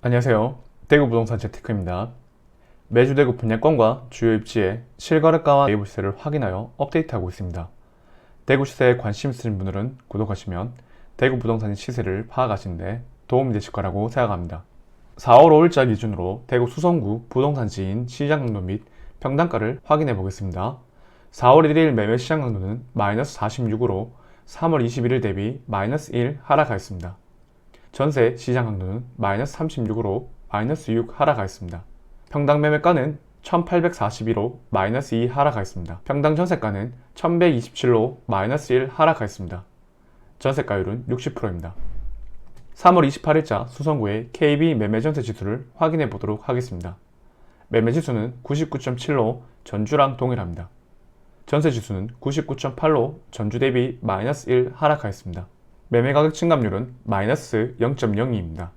안녕하세요. 대구 부동산 재테크입니다. 매주 대구 분양권과 주요 입지의 실거래가와 네이버 시세를 확인하여 업데이트하고 있습니다. 대구 시세에 관심 있으신 분들은 구독하시면 대구 부동산의 시세를 파악하시는 데 도움이 되실 거라고 생각합니다. 4월 5일자 기준으로 대구 수성구 부동산 지인 시장 강도 및 평당가를 확인해 보겠습니다. 4월 1일 매매 시장 강도는 마이너스 46으로 3월 21일 대비 마이너스 1 하락하였습니다. 전세 시장 강도는 마이너스 36으로 마이너스 6 하락하였습니다. 평당 매매가는 1841로 마이너스 2 하락하였습니다. 평당 전세가는 1127로 마이너스 1 하락하였습니다. 전세가율은 60%입니다. 3월 28일자 수성구의 KB 매매전세 지수를 확인해 보도록 하겠습니다. 매매지수는 99.7로 전주랑 동일합니다. 전세지수는 99.8로 전주 대비 마이너스 1 하락하였습니다. 매매가격 증감률은 마이너스 0.02입니다.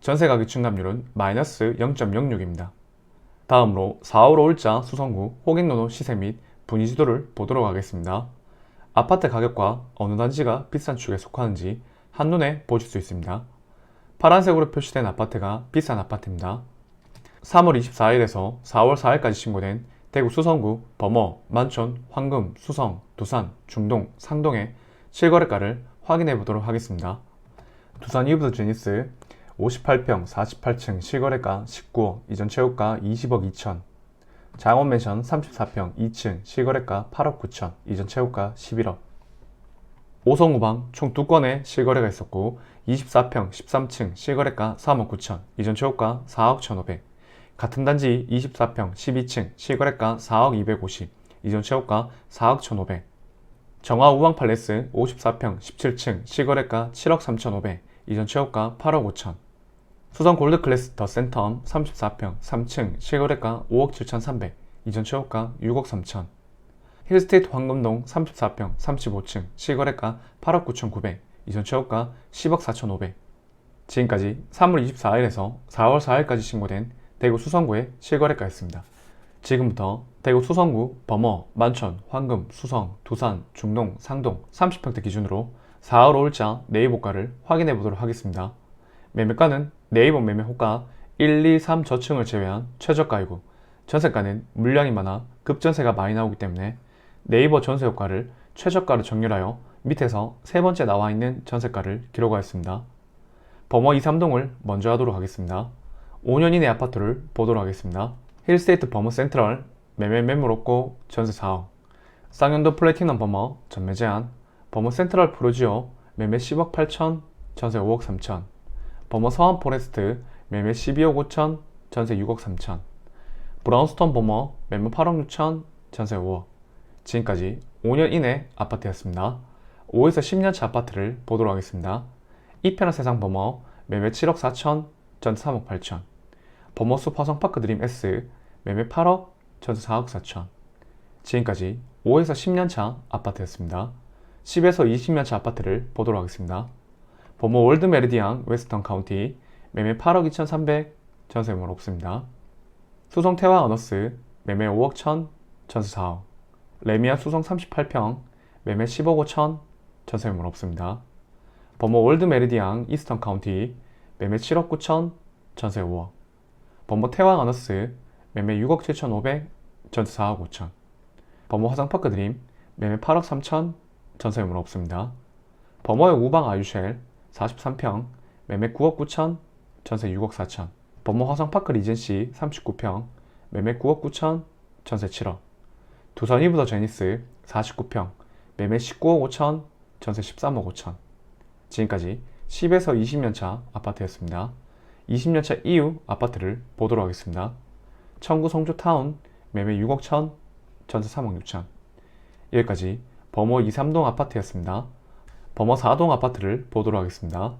전세가격 증감률은 마이너스 0.06입니다. 다음으로 4월 5일자 수성구 호갱노노 시세 및 분위지도를 보도록 하겠습니다. 아파트 가격과 어느 단지가 비싼 축에 속하는지 한눈에 보실 수 있습니다. 파란색으로 표시된 아파트가 비싼 아파트입니다. 3월 24일에서 4월 4일까지 신고된 대구 수성구 범어, 만촌, 황금, 수성, 두산, 중동, 상동의 실거래가를 확인해 보도록 하겠습니다. 두산 이브더 제니스 58평 48층 실거래가 19억, 이전 최고가 20억 2천. 장원 맨션 34평 2층 실거래가 8억 9천, 이전 최고가 11억. 오성우방 총 2건의 실거래가 있었고 24평 13층 실거래가 3억 9천, 이전 최고가 4억 1,500. 같은 단지 24평 12층 실거래가 4억 250, 이전 최고가 4억 1,500. 정화 우방팔레스 54평 17층 실거래가 7억 3,500, 이전 최고가 8억 5천. 수성 골드클래스 더 센텀 34평 3층 실거래가 5억 7,300, 이전 최고가 6억 3천. 힐스테이트 황금동 34평 35층 실거래가 8억 9,900, 이전 최고가 10억 4,500. 지금까지 3월 24일에서 4월 4일까지 신고된 대구 수성구의 실거래가였습니다. 지금부터 대구 수성구, 범어, 만촌, 황금, 수성, 두산, 중동, 상동 30평대 기준으로 4월 5일자 네이버가를 확인해 보도록 하겠습니다. 매매가는 네이버 매매호가 1, 2, 3 저층을 제외한 최저가이고 전세가는 물량이 많아 급전세가 많이 나오기 때문에 네이버 전세효과를 최저가로 정렬하여 밑에서 세 번째 나와 있는 전세가를 기록하였습니다. 범어 2, 3동을 먼저 하도록 하겠습니다. 5년 이내 아파트를 보도록 하겠습니다. 힐스테이트 범어 센트럴 매매 매물 없고 전세 4억. 쌍용도 플래티넘 범어 전매 제한. 범어 센트럴 프로지오 매매 10억 8천, 전세 5억 3천. 범어 서원 포레스트 매매 12억 5천, 전세 6억 3천. 브라운스톤 범어 매매 8억 6천, 전세 5억. 지금까지 5년 이내 아파트였습니다. 5에서 10년차 아파트를 보도록 하겠습니다. 이편한 세상 범어 매매 7억 4천, 전세 3억 8천. 범어숲 화성파크 드림 S 매매 8억, 전세 4억 4천. 지금까지 5에서 10년차 아파트였습니다. 10에서 20년차 아파트를 보도록 하겠습니다. 범어 월드 메리디앙 웨스턴 카운티 매매 8억 2,300, 전세 매물 없습니다. 수성 태화 어너스 매매 5억 1천, 전세 4억. 레미안 수성 38평 매매 10억 5천, 전세 매물 없습니다. 범어 월드 메리디앙 이스턴 카운티 매매 7억 9천, 전세 5억. 범어 태왕 어너스 매매 6억 7,500, 전세 4억 5천. 범어 화성파크 드림 매매 8억 3천, 전세 매물 없습니다. 범어의 우방 아유쉘 43평 매매 9억 9천, 전세 6억 4천. 범어 화성파크 리젠시 39평 매매 9억 9천, 전세 7억. 두산 이브더 제니스 49평 매매 19억 5천, 전세 13억 5천. 지금까지 10에서 20년차 아파트였습니다. 20년차 이후 아파트를 보도록 하겠습니다. 청구 성주타운 매매 6억 1천, 전세 3억 6천. 여기까지 범어 2, 3동 아파트였습니다. 범어 4동 아파트를 보도록 하겠습니다.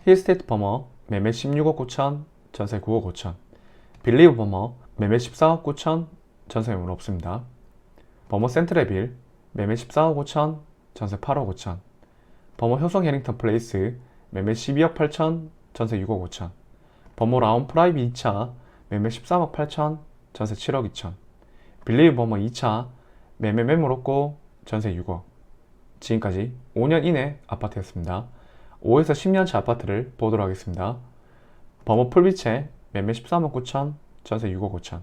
힐스테이트 범어 매매 16억 9천, 전세 9억 5천. 빌리브 범어 매매 14억 9천, 전세 매물 없습니다. 범어 센트레빌 매매 14억 5천, 전세 8억 5천. 범어 효성 해링턴 플레이스 매매 12억 8천, 전세 6억 5천. 범어 라운 프라이빗 2차 매매 13억 8천, 전세 7억 2천. 빌리브 범어 2차 매매 매물 없고 전세 6억. 지금까지 5년 이내 아파트였습니다. 5에서 10년차 아파트를 보도록 하겠습니다. 범호 풀빛에 매매 13억 9천, 전세 6억 5천.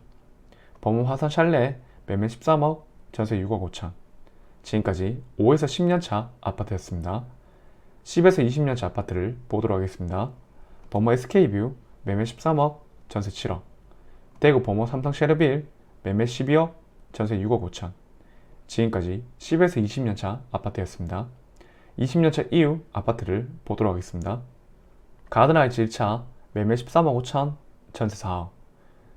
범호 화산 샬레 매매 13억, 전세 6억 5천. 지금까지 5에서 10년차 아파트였습니다. 10에서 20년차 아파트를 보도록 하겠습니다. 범호 SK뷰 매매 13억, 전세 7억. 대구 범호 삼성 셰르빌 매매 12억, 전세 6억 5천. 지금까지 10에서 20년차 아파트였습니다. 20년차 이후 아파트를 보도록 하겠습니다. 가든하이츠 1차 매매 13억 5천, 전세 4억.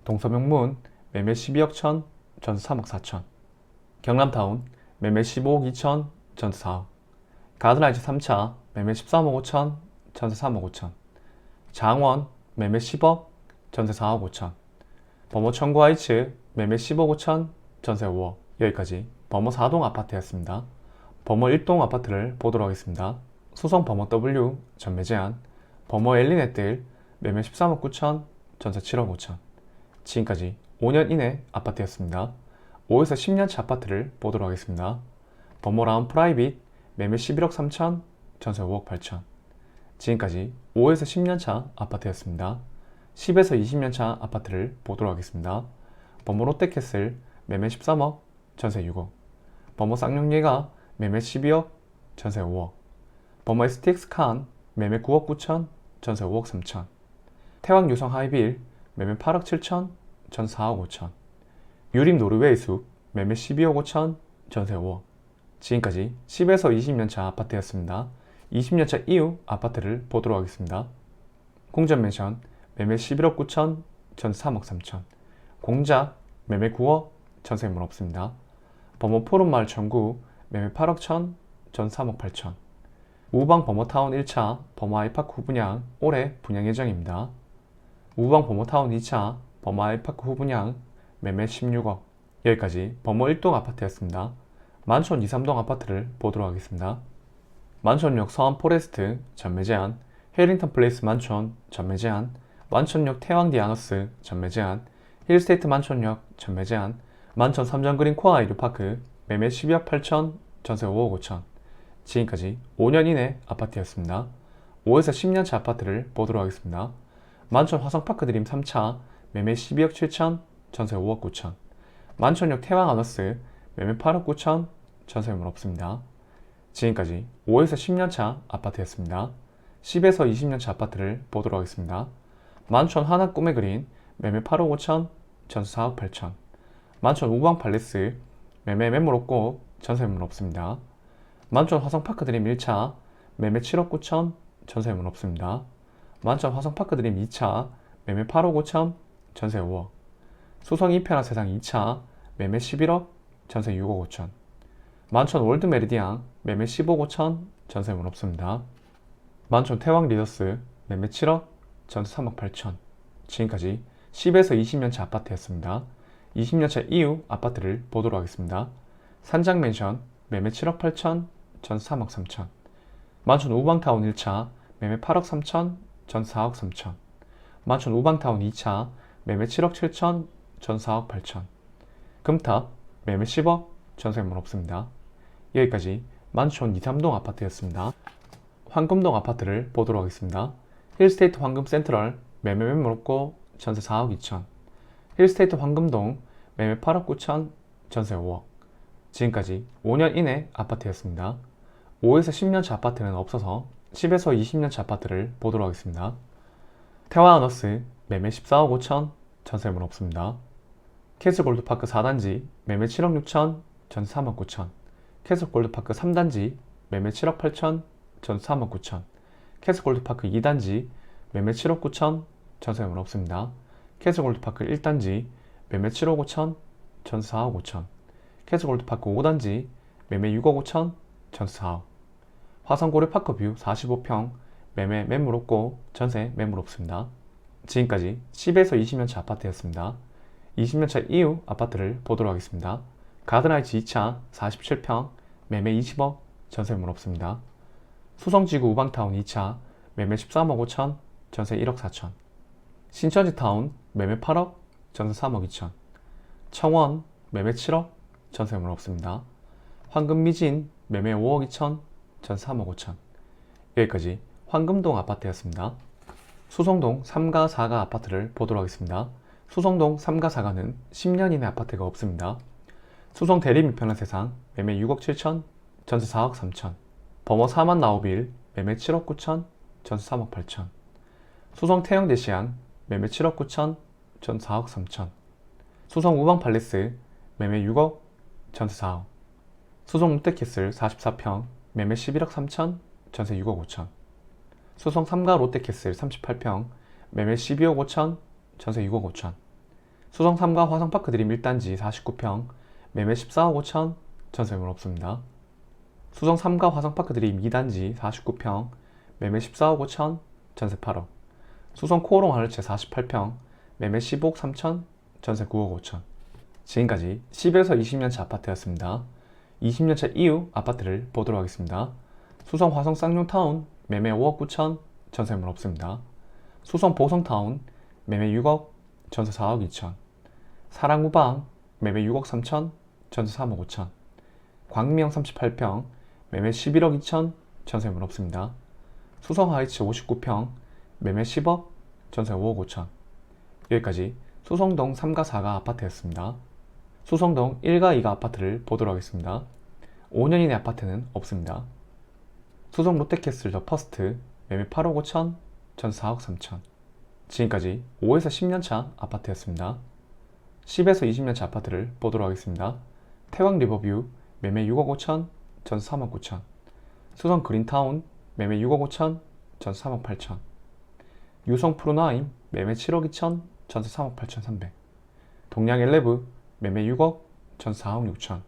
동서명문 매매 12억 천, 전세 3억 4천. 경남타운 매매 15억 2천, 전세 4억. 가든하이츠 3차 매매 13억 5천, 전세 3억 5천. 장원 매매 10억, 전세 4억 5천. 범호 청구하이츠 매매 10억 5천, 전세 5억. 여기까지 범호 4동 아파트였습니다. 범호 1동 아파트를 보도록 하겠습니다. 수성 범호 W 전매 제한. 범호 엘리네뜰 매매 13억 9천, 전세 7억 5천. 지금까지 5년 이내 아파트였습니다. 5에서 10년차 아파트를 보도록 하겠습니다. 범호 라운 프라이빗 매매 11억 3천, 전세 5억 8천. 지금까지 5에서 10년차 아파트였습니다. 10에서 20년차 아파트를 보도록 하겠습니다. 범호 롯데캐슬 매매 13억, 전세 6억. 범호 쌍용예가 매매 12억, 전세 5억. 범호 STX 칸 매매 9억 9천, 전세 5억 3천. 태왕 유성 하이빌 매매 8억 7천, 전세 4억 5천. 유림 노르웨이 숲 매매 12억 5천, 전세 5억. 지금까지 10에서 20년차 아파트였습니다. 20년차 이후 아파트를 보도록 하겠습니다. 공전맨션 매매 11억 9천, 전세 3억 3천. 공작 매매 9억, 전세물 없습니다. 범호 푸른마을 청구 매매 8억 천, 전세 3억 8천. 우방 범호타운 1차 범호 아이파크 후분양 올해 분양 예정입니다. 우방 범호타운 2차 범호 아이파크 후분양 매매 16억. 여기까지 범호 1동 아파트였습니다. 만촌 2, 3동 아파트를 보도록 하겠습니다. 만촌역 서안 포레스트 전매 제한, 해링턴 플레이스 만촌 전매 제한, 만촌역 태왕 디아너스 전매 제한, 힐스테이트 만촌역 전매 제한, 만촌 삼전그린 코아 아이류파크 매매 12억 8천, 전세 5억 5천. 지금까지 5년 이내 아파트였습니다. 5에서 10년차 아파트를 보도록 하겠습니다. 만촌 화성파크 드림 3차 매매 12억 7천, 전세 5억 9천. 만촌역 태왕 아너스 매매 8억 9천, 전세물 없습니다. 지금까지 5에서 10년차 아파트였습니다. 10에서 20년차 아파트를 보도록 하겠습니다. 만촌 하나 꿈의 그린 매매 8억 5천, 전세 4억 8천. 만촌 우방 팔레스 매매 매물 없고 전세물 없습니다. 만촌 화성파크 드림 1차 매매 7억 9천, 전세물 없습니다. 만촌 화성파크 드림 2차 매매 8억 5천, 전세 5억. 수성 이편한 세상 2차 매매 11억, 전세 6억 5천. 만촌 월드 메리디앙 매매 15억 5천, 전세물 없습니다. 만촌 태왕 리더스 매매 7억, 전세 3억 8천. 지금까지 10에서 20년차 아파트였습니다. 20년차 이후 아파트를 보도록 하겠습니다. 산장맨션 매매 7억 8천, 전세 3억 3천. 만촌 우방타운 1차 매매 8억 3천, 전세 4억 3천. 만촌 우방타운 2차 매매 7억 7천, 전세 4억 8천. 금탑 매매 10억, 전세물 없습니다. 여기까지 만촌 2, 3동 아파트였습니다. 황금동 아파트를 보도록 하겠습니다. 힐스테이트 황금 센트럴 매매 매물 없고 전세 4억 2천. 힐스테이트 황금동 매매 8억 9천, 전세 5억. 지금까지 5년 이내 아파트였습니다. 5에서 10년차 아파트는 없어서 10에서 20년차 아파트를 보도록 하겠습니다. 태화아너스 매매 14억 5천, 전세물 없습니다. 캐슬골드파크 4단지 매매 7억 6천, 전세 3억 9천. 캐슬골드파크 3단지 매매 7억 8천, 전세 3억 9천. 캐슬골드파크 2단지 매매 7억 9천, 전세물 없습니다. 캐슬골드파크 1단지 매매 7억 5천, 전세 4억 5천. 캐슬골드파크 5단지 매매 6억 5천, 전세 4억. 화성고려파크뷰 45평 매매 매물 없고 전세 매물 없습니다. 지금까지 10에서 20년차 아파트였습니다. 20년차 이후 아파트를 보도록 하겠습니다. 가든하이츠 2차 47평 매매 20억, 전세물 없습니다. 수성지구 우방타운 2차 매매 13억 5천, 전세 1억 4천. 신천지타운 매매 8억, 전세 3억 2천. 청원 매매 7억, 전세물 없습니다. 황금미진 매매 5억 2천, 전세 3억 5천. 여기까지 황금동 아파트였습니다. 수성동 3가 4가 아파트를 보도록 하겠습니다. 수성동 3가 4가는 10년 이내 아파트가 없습니다. 수성 대림이편한 세상 매매 6억 7천, 전세 4억 3천. 범어 4만 나오빌 매매 7억 9천, 전세 3억 8천. 수성 태영 대시안 매매 7억 9천, 전세 4억 3천. 수성 우방 팔레스 매매 6억, 전세 4억. 수성 롯데캐슬 44평 매매 11억 3천, 전세 6억 5천. 수성 3가 롯데캐슬 38평 매매 12억 5천, 전세 6억 5천. 수성 3가 화성파크 드림 1단지 49평 매매 14억 5천, 전세 매물 없습니다. 수성 3가 화성파크 드림 2단지 49평 매매 14억 5천, 전세 8억. 수성 코오롱 하늘채 48평 매매 15억 3천, 전세 9억 5천. 지금까지 10에서 20년차 아파트였습니다. 20년차 이후 아파트를 보도록 하겠습니다. 수성 화성 쌍용타운 매매 5억 9천, 전세 매물 없습니다. 수성 보성타운 매매 6억, 전세 4억 2천. 사랑우방 매매 6억 3천, 전세 3억 5천. 광명 38평 매매 11억 2천, 전세 매물 없습니다. 수성 하이츠 59평 매매 10억, 전세 5억 5천. 여기까지 수성동 3가 4가 아파트였습니다. 수성동 1가 2가 아파트를 보도록 하겠습니다. 5년 이내 아파트는 없습니다. 수성 롯데캐슬 더 퍼스트 매매 8억 5천, 전세 4억 3천. 지금까지 5에서 10년차 아파트였습니다. 10에서 20년차 아파트를 보도록 하겠습니다. 태광 리버뷰 매매 6억 5천, 전세 3억 9천. 수성 그린타운 매매 6억 5천, 전세 3억 8천. 유성 프로나임 매매 7억 2천, 전세 3억 8천 3백. 동양 엘레브 매매 6억, 전세 4억 6천.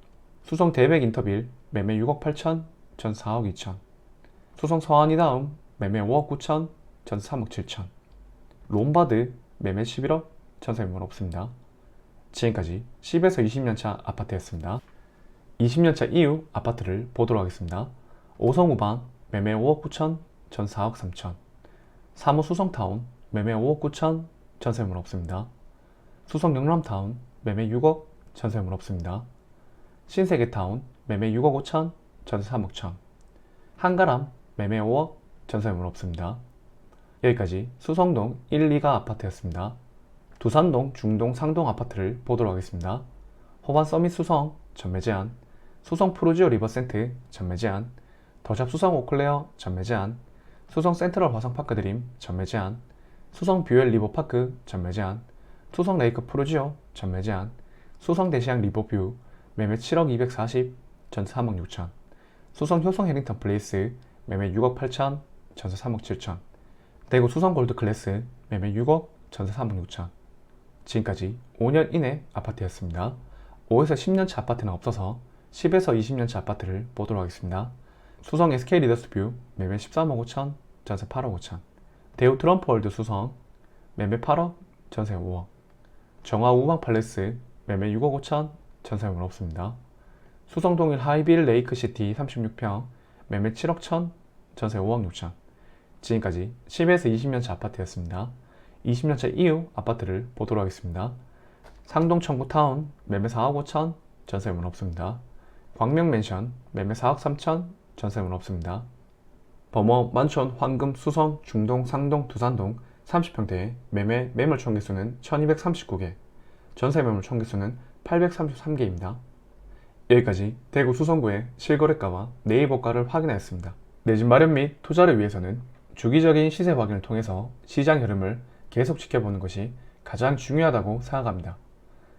수성 대백 인터빌 매매 6억 8천, 전세 4억 2천. 수성 서안이다움 매매 5억 9천, 전세 3억 7천. 롬바드 매매 11억, 전세 매물 없습니다. 지금까지 10에서 20년차 아파트였습니다. 20년차 이후 아파트를 보도록 하겠습니다. 오성우방 매매 5억 9천, 전세 4억 3천. 사무 수성타운 매매 5억 9천, 전세 매물 없습니다. 수성 영남타운 매매 6억, 전세 매물 없습니다. 신세계타운 매매 6억 5천, 전세 3억 천. 한가람 매매 5억, 전세 매물 없습니다. 여기까지 수성동 1, 2가 아파트였습니다. 두산동, 중동, 상동 아파트를 보도록 하겠습니다. 호반 서밋 수성 전매 제한, 수성 프로지오 리버센트 전매 제한, 더샵 수성 오클레어 전매 제한, 수성 센트럴 화성파크 드림 전매 제한, 수성 뷰엘 리버파크 전매 제한, 수성 레이크 프로지오 전매 제한, 수성 대시양 리버뷰 매매 7억 240, 전세 3억 6천. 수성 효성 해링턴 플레이스 매매 6억 8천, 전세 3억 7천. 대구 수성 골드클래스 매매 6억, 전세 3억 6천. 지금까지 5년 이내 아파트였습니다. 5에서 10년차 아파트는 없어서 10에서 20년차 아파트를 보도록 하겠습니다. 수성 SK 리더스뷰 매매 13억 5천, 전세 8억 5천. 대우 트럼프월드 수성 매매 8억, 전세 5억. 정화 우방 팔레스 매매 6억 5천, 전세 매물 없습니다. 수성 동일 하이빌 레이크시티 36평 매매 7억 천, 전세 5억 6천. 지금까지 10에서 20년차 아파트였습니다. 20년차 이후 아파트를 보도록 하겠습니다. 상동 청구타운 매매 4억 5천, 전세 매물 없습니다. 광명맨션 매매 4억 3천, 전세 매물 없습니다. 범어 만촌 황금 수성 중동 상동 두산동 30평대의 매매 매물 총개수는 1239개, 전세 매물 총개수는 833개입니다. 여기까지 대구 수성구의 실거래가와 네이버가를 확인하였습니다. 내 집 마련 및 투자를 위해서는 주기적인 시세 확인을 통해서 시장 흐름을 계속 지켜보는 것이 가장 중요하다고 생각합니다.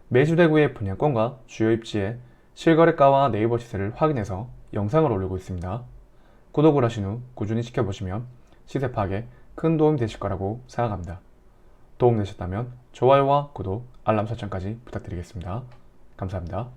매주 대구의 분양권과 주요 입지의 실거래가와 네이버 시세를 확인해서 영상을 올리고 있습니다. 구독을 하신 후 꾸준히 지켜보시면 시세 파악에 큰 도움이 되실 거라고 생각합니다. 도움되셨다면 좋아요와 구독, 알람 설정까지 부탁드리겠습니다. 감사합니다.